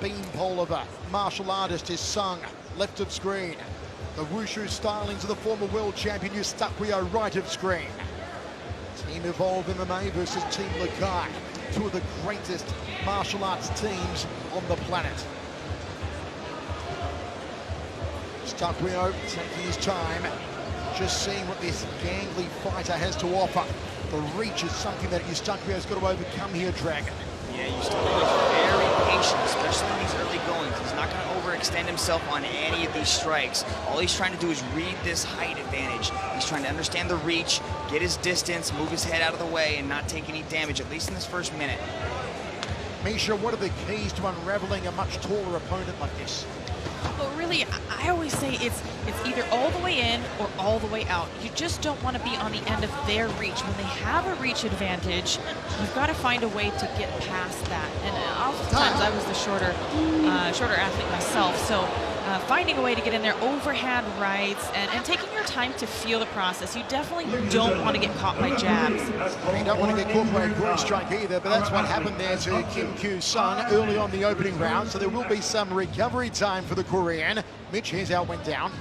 beanpole of a martial artist is Sung, left of screen. The wushu stylings of the former world champion EusTaquio, right of screen. Team Evolve MMA versus Team Lakai, two of the greatest martial arts teams on the planet. EusTaquio taking his time, just seeing what this gangly fighter has to offer. The reach is something that EusTaquio's got to overcome here, Dragon. Yeah, EusTaquio is very patient, especially in these early goings. He's not going to overextend himself on any of these strikes. All he's trying to do is read this height advantage. He's trying to understand the reach, get his distance, move his head out of the way, and not take any damage, at least in this first minute. Misha, what are the keys to unraveling a much taller opponent like this? Well, really, I always say it's either all the way in or all the way out. You just don't want to be on the end of their reach. When they have a reach advantage, you've got to find a way to get past that. And oftentimes I was the shorter athlete myself, so finding a way to get in there, overhand rights, and taking your time to feel the process. You definitely don't want to get caught by jabs. You don't want to get caught by a groin strike either, but that's what happened there to Kim Kyu-sung early on the opening round, so there will be some recovery time for the Korean. Mitch, here's how it went down.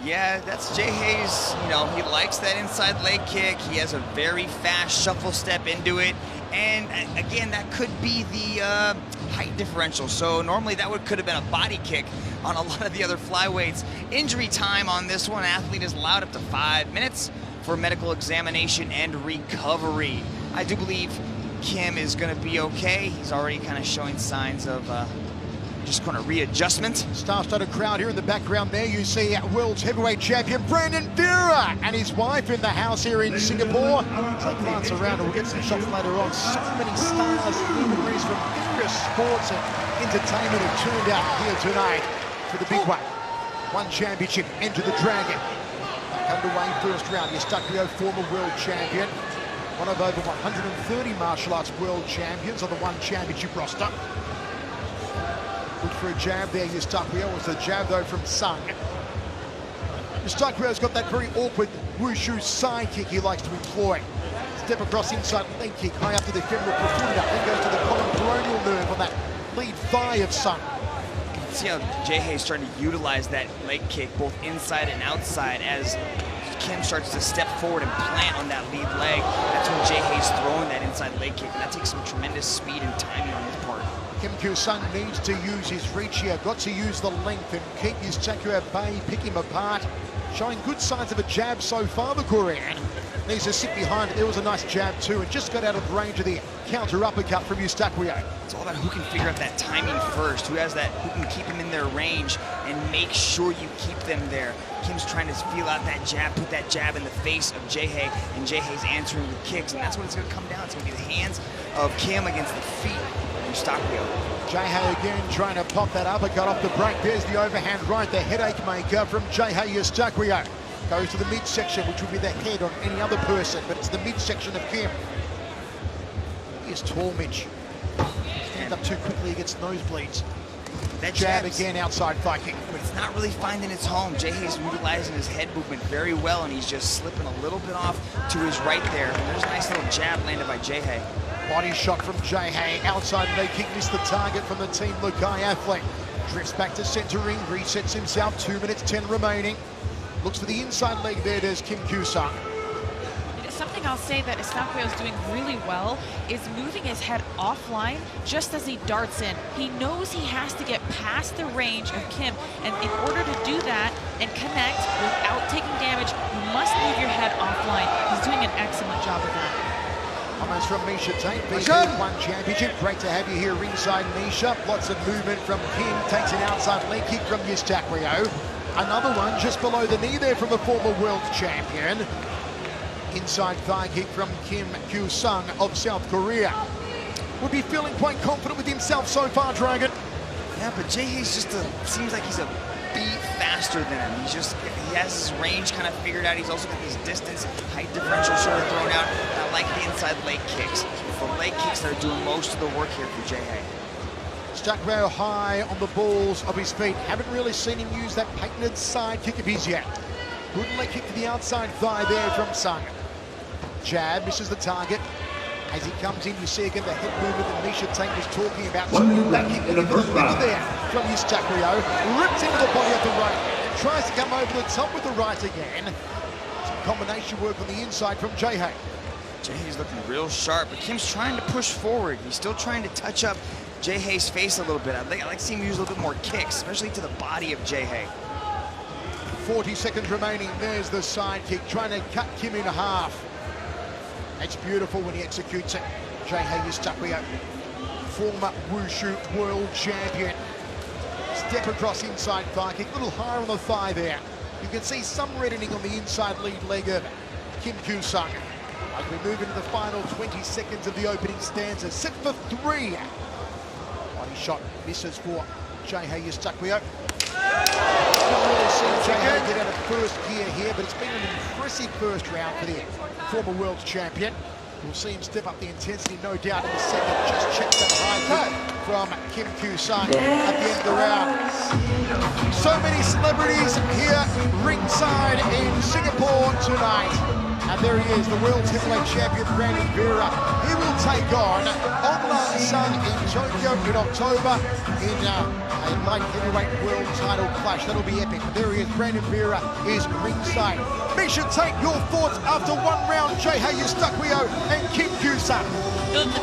Yeah, that's Jae-hae's, he likes that inside leg kick. He has a very fast shuffle step into it. And again, that could be the height differential. So normally that could have been a body kick on a lot of the other flyweights. Injury time on this one, athlete is allowed up to 5 minutes for medical examination and recovery. I do believe Kim is going to be okay. He's already kind of showing signs of just kind of readjustment. Star-studded crowd here in the background there. You see world's heavyweight champion Brandon Vera and his wife in the house here in Singapore. So glance around and we'll get some shots later on. So many stars, luminaries from various sports and entertainment have turned out here tonight for the big one. One championship into the Dragon. Back underway first round. EusTaquio, former world champion. One of over 130 martial arts world champions on the one championship roster. For a jab there, EusTaquio was the jab though from Sung. EusTaquio's got that very awkward wushu side kick he likes to employ. Step across inside leg kick, high up to the femoral profunda, then goes to the common peroneal nerve on that lead thigh of Sung. You can see how Jae-hae is starting to utilize that leg kick both inside and outside as Kim starts to step forward and plant on that lead leg. That's when Jae-hae's throwing that inside leg kick, and that takes some tremendous speed and timing on his part. Kim Kyu-sung needs to use his reach here, got to use the length and keep EusTaquio at bay, pick him apart. Showing good signs of a jab so far, the Korean. Needs to sit behind it. There was a nice jab too, and just got out of range of the counter uppercut from EusTaquio. It's all about who can figure out that timing first, who can keep him in their range and make sure you keep them there. Kim's trying to feel out that jab, put that jab in the face of Jae-hae, and Jae-hae's answering with kicks, and that's what it's going to come down. It's going to be the hands of Kim against the feet of EusTaquio. Jae-hae again trying to pop that uppercut off the break. There's the overhand right, the headache maker from Jae-hae. EusTaquio goes to the midsection, which would be the head on any other person, but it's the midsection of Kim. He is tall, Mitch. Stand up too quickly, he gets nosebleeds. That jab again, outside thigh kick. But it's not really finding its home. Jae-hae's utilizing his head movement very well, and he's just slipping a little bit off to his right there. And there's a nice little jab landed by Jae-hae. Body shot from Jae-hae, outside leg kick, missed the target from the Team Lakai athlete. Drifts back to center ring, resets himself, 2 minutes 10 remaining. Looks for the inside leg there, there's Kim Kyu-sung. Something I'll say that EusTaquio is doing really well is moving his head offline just as he darts in. He knows he has to get past the range of Kim, and in order to do that and connect without taking damage, you must move your head offline. He's doing an excellent job of that. Comments from Misha Tate, BB1 championship. Great to have you here ringside, Misha. Lots of movement from Kim, takes an outside leg kick from EusTaquio. Another one just below the knee there from the former world champion. Inside thigh kick from Kim Kyu-sung of South Korea. Would be feeling quite confident with himself so far, Dragon. Yeah, but Jae-hae's just seems like he's a beat faster than him. He has his range kind of figured out. He's also got his distance, height differential sort of thrown out. I like the inside leg kicks. The leg kicks that are doing most of the work here for Jae-hae. EusTaquio high on the balls of his feet. Haven't really seen him use that patented side kick of his yet. Good leg kick to the outside thigh there from Sung. Jab, misses the target. As he comes in, you see again the head movement that Misha Tank was talking about. Back in the first round there from EusTaquio. Rips into the body of the right hand. Tries to come over the top with the right again. Some combination work on the inside from Jai. Jai-Hei's looking real sharp, but Kim's trying to push forward. He's still trying to touch up Jai-Hei's face a little bit. I like to see him use a little bit more kicks, especially to the body of Jai-Hei. 40 seconds remaining. There's the side kick, trying to cut Kim in half. It's beautiful when he executes it. Jai-Hei EusTaquio, former Wushu world champion. Step across inside thigh kick, a little higher on the thigh there. You can see some reddening on the inside lead leg of Kim Kyu-sung. As we move into the final 20 seconds of the opening stanza, set for 3. Body shot misses for Jai-Hei EusTaquio. Not really seen Jai-Hei get out of first gear here, but it's been an impressive first round for the former world champion. We'll see him step up the intensity, no doubt, in the second. Just check that high kick from Kim Kyu-sung at the end of the round. So many celebrities here ringside in Singapore tonight. And there he is, the world's heavyweight champion, Brandon Vera. He will take on Wasalam in Tokyo in October in a light heavyweight world title clash. That'll be epic. But there he is, Brandon Vera is ringside. Misha, take your thoughts after one round, Jai-Hei EusTaquio and Kim Kyu-sung.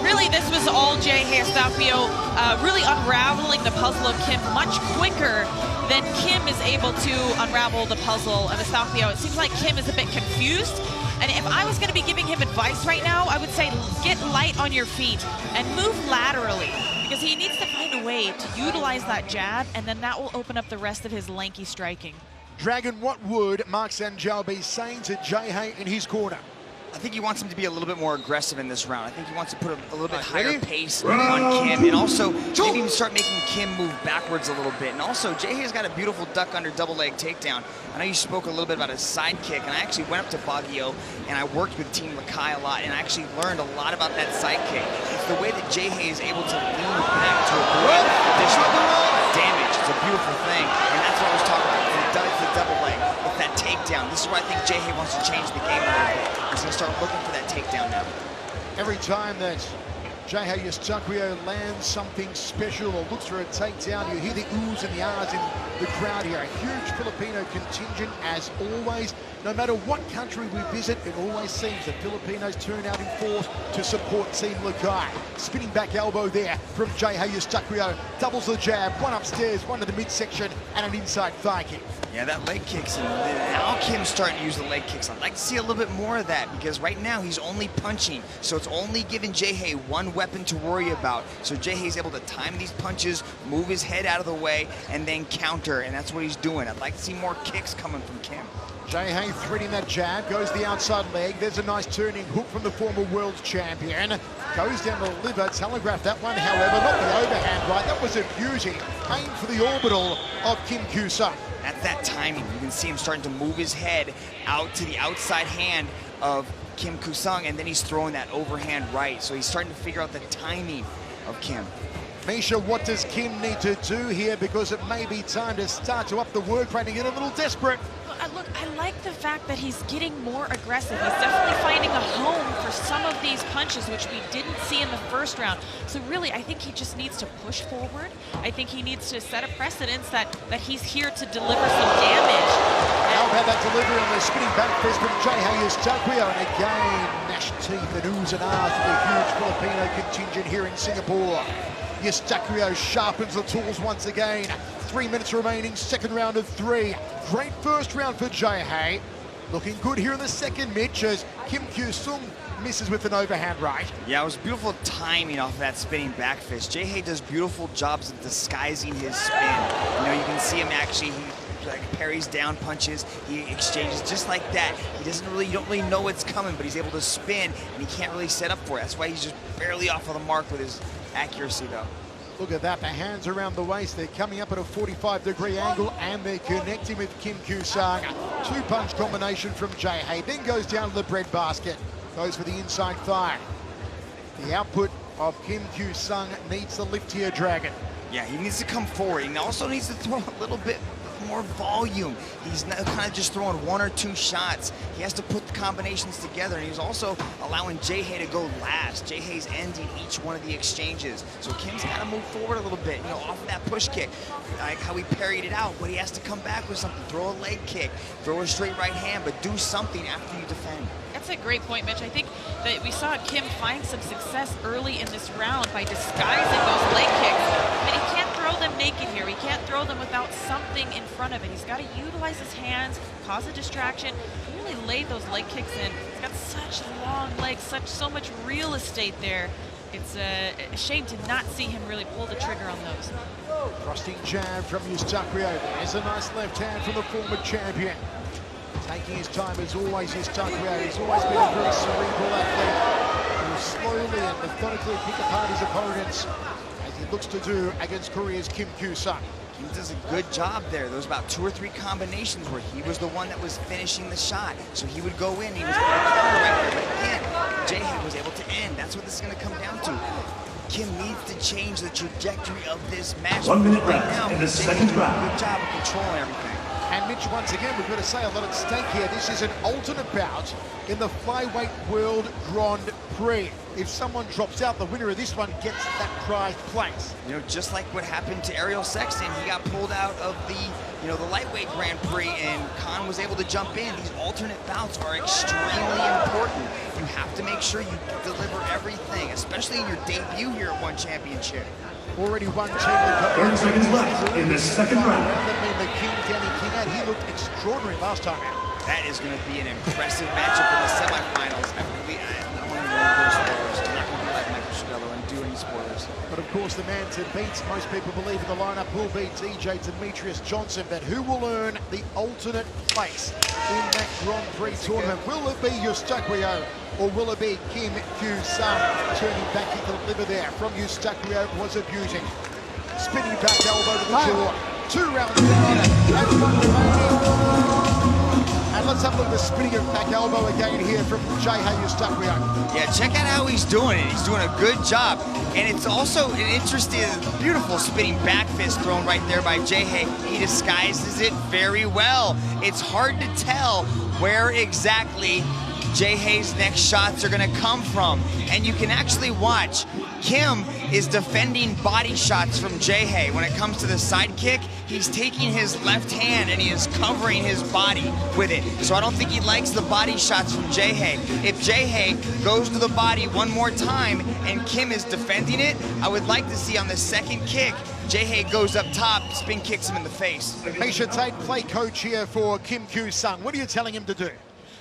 Really, this was all Jai-Hei EusTaquio really unraveling the puzzle of Kim much quicker than Kim is able to unravel the puzzle of EusTaquio. It seems like Kim is a bit confused. And if I was going to be giving him advice right now, I would say get light on your feet and move laterally, because he needs to find a way to utilize that jab, and then that will open up the rest of his lanky striking. Dragon, what would Mark Sanjal be saying to Jai-Hei in his corner? I think he wants him to be a little bit more aggressive in this round. I think he wants to put a little bit higher pace on Kim, and also maybe even start making Kim move backwards a little bit. And also, Jai-Hei's got a beautiful duck under double leg takedown. I know you spoke a little bit about his side kick, and I actually went up to Baguio and I worked with Team Lakai a lot, and I actually learned a lot about that side kick. It's the way that Jai-Hei is able to lean back to avoid additional damage. It's a beautiful thing, and that's what I was talking about. It's the double leg with that takedown. This is where I think Jai-Hei wants to change the game a little bit. He's going to start looking for that takedown now. Every time that Jai-Hei EusTaquio lands something special or looks for a takedown, you hear the oohs and the ahs in the crowd here. A huge Filipino contingent, as always. No matter what country we visit, it always seems that Filipinos turn out in force to support Team Lakai. Spinning back elbow there from Jai-Hei EusTaquio. Doubles the jab, one upstairs, one to the midsection, and an inside thigh kick. Yeah, that leg kicks, and now Kim's starting to use the leg kicks. I'd like to see a little bit more of that, because right now he's only punching, so it's only giving Jai-Hei one weapon to worry about. So Jai-Hei's able to time these punches, move his head out of the way, and then counter, and that's what he's doing. I'd like to see more kicks coming from Kim. Jai-Hei threading that jab, goes the outside leg. There's a nice turning hook from the former world champion. Goes down the liver, telegraphed that one, however, not the overhand right. That was a beauty. Aimed for the orbital of Kim Kyu-sung. At that timing, you can see him starting to move his head out to the outside hand of Kim Kyu-sung, and then he's throwing that overhand right. So he's starting to figure out the timing of Kim. Misha, what does Kim need to do here? Because it may be time to start to up the work rate and get a little desperate. Look, I like the fact that he's getting more aggressive. He's definitely finding a home for some of these punches, which we didn't see in the first round. So really, I think he just needs to push forward. I think he needs to set a precedence that he's here to deliver some damage. How about that delivery on the spinning back fist from Jai-Hei EusTaquio? And again, gnashed teeth and oohs and ahs for the huge Filipino contingent here in Singapore. EusTaquio sharpens the tools once again. 3 minutes remaining, second round of 3. Great first round for Jai-Hei. Looking good here in the second, Mitch, as Kim Kyu-sung misses with an overhand right. Yeah, it was beautiful timing off that spinning back fist. Jai-Hei does beautiful jobs of disguising his spin. You know, you can see him actually, he parries down punches, he exchanges just like that. He you don't really know what's coming, but he's able to spin, and he can't really set up for it. That's why he's just barely off of the mark with his accuracy, though. Look at that, the hands around the waist. They're coming up at a 45-degree angle, and they're connecting with Kim Kyu-sung. Two-punch combination from Jai-Hei, then goes down to the breadbasket. Goes for the inside thigh. The output of Kim Kyu-sung needs the lift here, Dragon. Yeah, he needs to come forward. He also needs to throw a little bit more volume. He's not kind of just throwing 1 or 2 shots. He has to put the combinations together, and he's also allowing Jae to go last. Jae's ending each one of the exchanges. So Kim's got to move forward a little bit, you know, off of that push kick. Like how he parried it out, but he has to come back with something. Throw a leg kick, throw a straight right hand, but do something after you defend. That's a great point, Mitch. I think that we saw Kim find some success early in this round by disguising those leg kicks. And he can't throw them naked here. He can't throw them without something in front of it. He's got to utilize his hands, cause a distraction. He really laid those leg kicks in. He's got such long legs, so much real estate there. It's a shame to not see him really pull the trigger on those. Thrusting jab from EusTaquio. There's a nice left hand from the former champion. Taking his time as always, EusTaquio. He's always been a very cerebral athlete. He will slowly and methodically pick apart his opponents, as he looks to do against Korea's Kim Kyu-sung. He does a good job there. There was about 2 or 3 combinations where he was the one that was finishing the shot. So he would go in, he was able to counter right there. But again, Jae was able to end. That's what this is going to come down to. Kim needs to change the trajectory of this match. 1 minute right left now, in the second round. Good job of controlling everything. And Mitch, once again, we've got to say a lot at stake here. This is an alternate bout in the Flyweight World Grand Prix. If someone drops out, the winner of this one gets that prized place. You know, just like what happened to Ariel Sexton, he got pulled out of the lightweight Grand Prix, and Khan was able to jump in. These alternate bouts are extremely important. You have to make sure you deliver everything, especially in your debut here at One Championship. Already one team. 30 seconds left in the second round. That means the King, Danny King, out. He looked extraordinary last time out. That is going to be an impressive matchup in the semifinals. I'm not going to go spoilers. I'm not going to be like Michael Schiavello and do any spoilers. But of course, the man to beat, most people believe in the lineup, will be DJ Demetrius Johnson. But who will earn the alternate place in that Grand Prix tournament? Will it be EusTaquio, or will it be Kim Kyu-sung? Turning back into the liver there from EusTaquio was a beauty. Spinning back elbow to the jaw. 2 rounds down and 1 remaining. And let's have a look at the spinning back elbow again here from EusTaquio. Yeah, check out how he's doing it. He's doing a good job. And it's also an interesting, beautiful spinning back fist thrown right there by Jae. He disguises it very well. It's hard to tell where exactly Jae's next shots are going to come from. And you can actually watch. Kim is defending body shots from Jae. When it comes to the side kick, he's taking his left hand and he is covering his body with it. So I don't think he likes the body shots from Jae. If Jae goes to the body one more time and Kim is defending it, I would like to see on the second kick, Jae goes up top, spin kicks him in the face. Misha Tate, play coach here for Kim Kyu-sung. What are you telling him to do?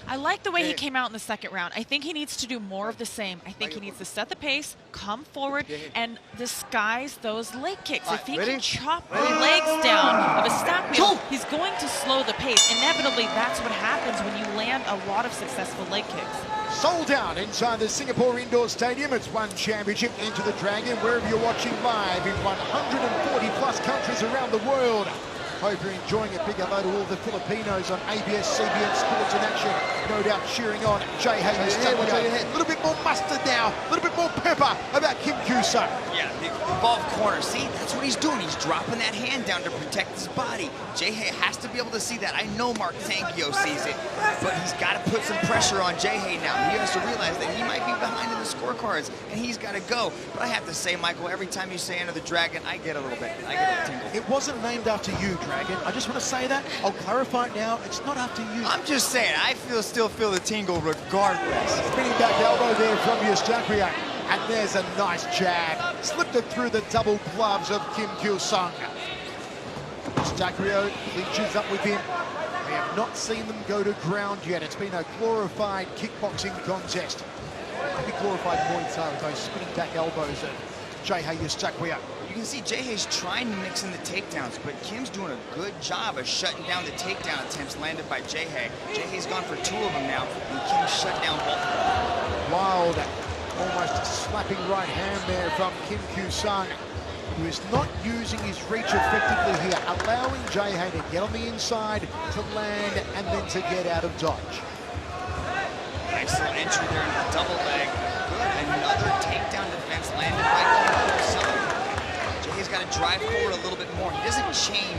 I like the way he came out in the second round. I think he needs to do more of the same. I think he needs to set the pace, come forward, and disguise those leg kicks. If he can chop the legs down of EusTaquio, he's going to slow the pace. Inevitably, that's what happens when you land a lot of successful leg kicks. Sold out inside the Singapore Indoor Stadium. It's One Championship into the Dragon, wherever you're watching live in 140 plus countries around the world. Hope you're enjoying it. Big hello to all the Filipinos on ABS, CBN Sports in Action. No doubt cheering on Jae. A little bit more mustard now, a little bit more pepper about Kim Kyu-sung. Yeah, the involved corner. See, that's what he's doing. He's dropping that hand down to protect his body. Jae has to be able to see that. I know Mark Tangio sees it, but he's got to put some pressure on Jae now. He has to realize that he might be behind in the scorecards, and he's got to go. But I have to say, Michael, every time you say Enter the Dragon, I get a little bit. I get a tingle. It wasn't named after you, Dragon. I just want to say that. I'll clarify it now. It's not after you. I'm just saying, I still feel the tingle regardless. Spinning back elbow there from EusTaquio. And there's a nice jab. Slipped it through the double gloves of Kim Kyu-sung. EusTaquio clinches up with him. We have not seen them go to ground yet. It's been a glorified kickboxing contest. Maybe glorified Muay Thai with those spinning back elbows of Jae EusTaquio. You can see Jae's trying to mix in the takedowns, but Kim's doing a good job of shutting down the takedown attempts landed by Jae. Jae's gone for 2 of them now, and Kim shut down both of them. Wild, almost slapping right hand there from Kim Kyu-sung, who is not using his reach effectively here, allowing Jae to get on the inside, to land, and then to get out of dodge. Nice little entry there into the double leg. Good, another takedown defense landed by Kim Kyu-sung. He's got to drive forward a little bit more. He doesn't chain,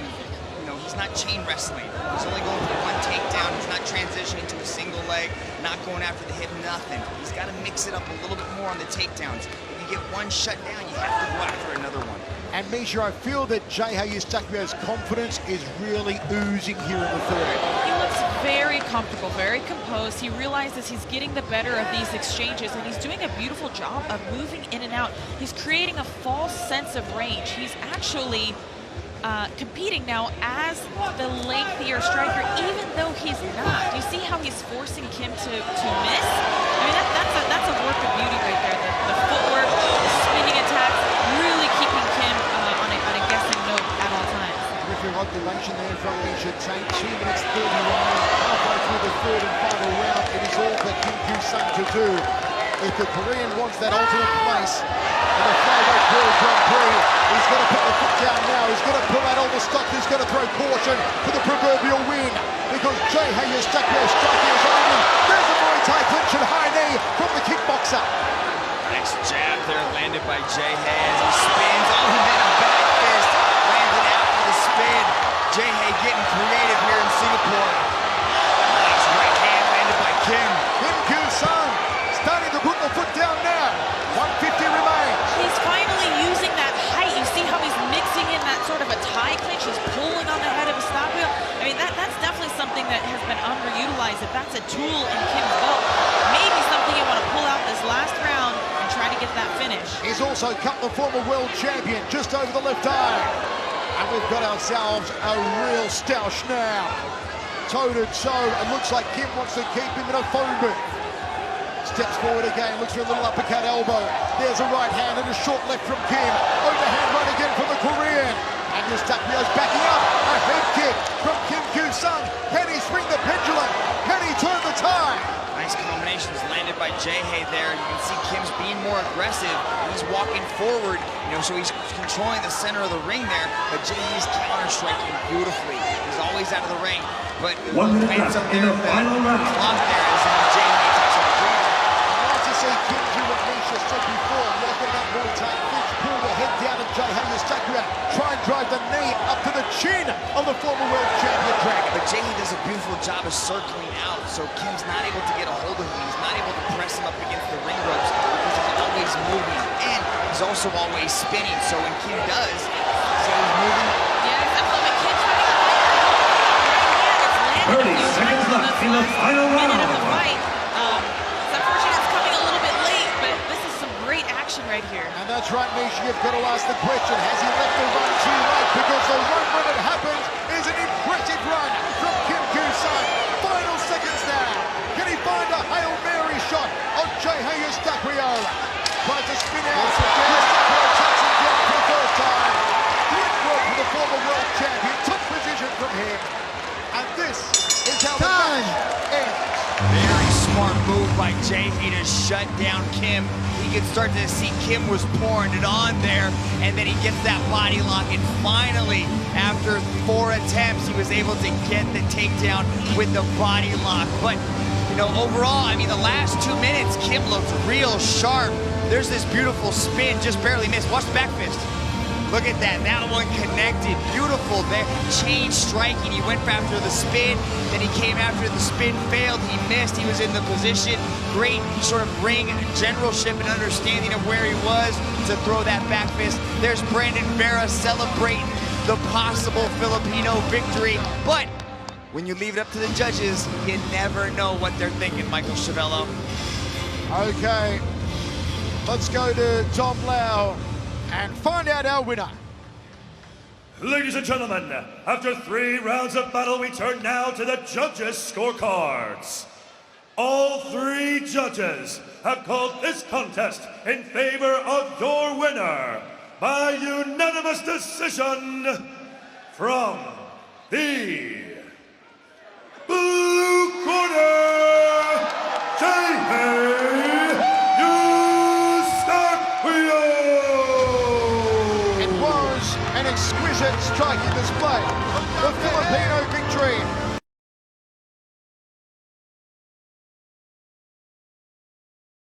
he's not chain wrestling. He's only going for one takedown. He's not transitioning to a single leg, not going after the hip, nothing. He's got to mix it up a little bit more on the takedowns. If you get one shut down, you have to go after another one. And Misha, I feel that EusTaquio's confidence is really oozing here in the third. He looks very comfortable, very composed. He realizes he's getting the better of these exchanges, and he's doing a beautiful job of moving in and out. He's creating a false sense of range. He's actually competing now as the lengthier striker, even though he's not. You see how he's forcing Kim to miss? I mean, that's a work of beauty right there. The footwork, the spinning attacks, really keeping Kim on a guessing note at all times. Terrific observation there from Misha Tate. 2 minutes 31, halfway through the third and final round. It is all for Kim Kyu-sung to do. If the Korean wants that ultimate place in the flyweight World Grand Prix, he's got to put the foot down now. He's got to pull out all the stock. He's got to throw caution for the proverbial win, because EusTaquio striking his own. There's a Muay Thai clinch and high knee from the kickboxer. Nice jab there landed by Jae as he spins. Oh, and then a back fist landed out for the spin. Jae getting creative here in Singapore. Nice right hand landed by Kim. Kim Kyu-sung starting to put the foot down now. 150 remains. He's finally using that height. You see how he's mixing in that sort of a tie clinch. He's pulling on the head of EusTaquio. I mean, that's definitely something that has been underutilized. If that's a tool in Kim's belt, maybe something you want to pull out this last round and try to get that finish. He's also cut the former world champion just over the left eye. And we've got ourselves a real stoush now. Toe-to-toe. It looks like Kim wants to keep him in a phone booth. Steps forward again, looks for a little uppercut elbow. There's a right hand and a short left from Kim. Overhand right again from the Korean. And EusTaquio's backing up. A head kick from Kim Kyu-sung. Can he swing the pendulum? Can he turn the tide? Nice combinations landed by Jae there. You can see Kim's being more aggressive. He's walking forward, so he's controlling the center of the ring there. But Jae's counter-striking beautifully. He's always out of the ring. But 1 minute left in the final round. Lost there is Jae takes a breather. See Kim do what Misha said before, look at that Muay Thai clinch, pull the head down of EusTaquio, try and drive the knee up to the chin of the former world champion Dragon. But Jae does a beautiful job of circling out, so Kim's not able to get a hold of him. He's not able to press him up against the ring ropes because he's always moving, and he's also always spinning, so when Kim does, so he's moving. Yeah, exactly. But Kim's having a fight. 30 seconds left in the final Minute of the round. fight. It's unfortunate it's coming a little bit late, but this is some great action right here. And that's right, Misha, you've got to ask the question, has he left the run too late? Because the run when it happens is an impressive run from Kim Kyu-sung. Final seconds now. Can he find a Hail Mary shot on EusTaquio? Tries to spin out. EusTaquio takes him down for the first time. Great work for the former world champion. Took position from him. And this is how the match ends. Very smart move by Jae to shut down Kim. He could start to see Kim was pouring it on there, and then he gets that body lock, and finally, after 4 attempts, he was able to get the takedown with the body lock. But, overall, I mean, the last 2 minutes, Kim looked real sharp. There's this beautiful spin, just barely missed. Watch the back fist. Look at that, that one connected, beautiful there. Chain striking, he went after the spin, then he came after the spin, failed, he missed, he was in the position. Great sort of ring generalship and understanding of where he was to throw that back fist. There's Brandon Vera celebrating the possible Filipino victory. But when you leave it up to the judges, you never know what they're thinking, Michael Chavello. Okay, let's go to Tom Lau and find out our winner. Ladies and gentlemen, after 3 rounds of battle, we turn now to the judges' scorecards. All 3 judges have called this contest in favor of your winner by unanimous decision from the blue corner, Jae An exquisite striking display. The Filipino victory